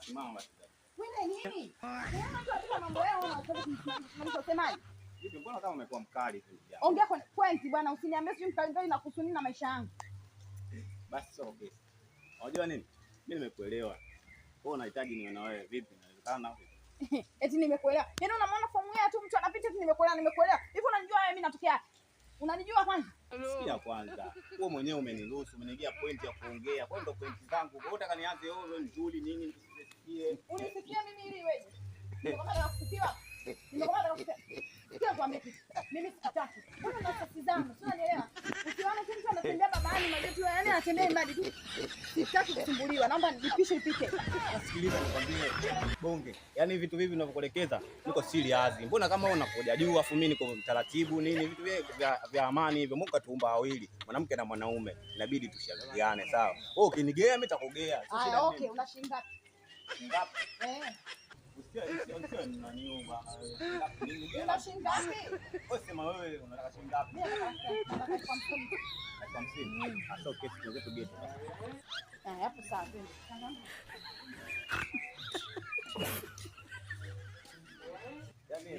Simama basi. Wewe nini? Unaona tu katika mambo yao unasemaje? Hivi mbona kama umekuwa mkali tu jamaa? Ongea kwenti bwana, usiniambie sijui mkali na kusuni na maisha yangu. Basi sio okay. Unajua nini? Mimi nimekuelewa. Wewe unahitaji niwe na wewe vipi? Inawezekana vipi? Eti nimekuelewa. Yaani unamwona formula tu mtu anapita tu nimekuelewa. Hivi unanijua wewe mimi natokea? Unanijua kwanza? Sikia kwanza. Wewe mwenyewe umeniruhusu, umenigia point ya kuongea. Kwa ndio point zangu. Wewe unataka nianze wewe nzuri nini nisisikie? Unisikie mimi ili wewe. Nimekwambia nakusikia. Nimekwambia nakusikia. Sikia kwambia kitu. Mimi sikutaki. Mbona nafasi zangu? Sio unanielewa? Ukiona mtu anatembea babani maji tu yaani anatembea mbali tu. Sitaki kusumbuliwa. Naomba nipishe ipite. Sikiliza nikwambie bonge. Yaani vitu hivi ninavyokuelekeza niko serious. Mbona kama unakuja juu afu mimi niko mtaratibu nini vitu vya amani hivyo. Mungu katuumba wawili, mwanamke na mwanaume. Inabidi tushirikiane, sawa? Wewe ukinigea mimi nitakugea. Ah, okay, unashinda. Ngapi? Unashinda ngapi? Wewe sema wewe unataka shilingi ngapi? Mimi nataka 50. Sasa okay, tunaweza tugete. Hapo sawa. Yaani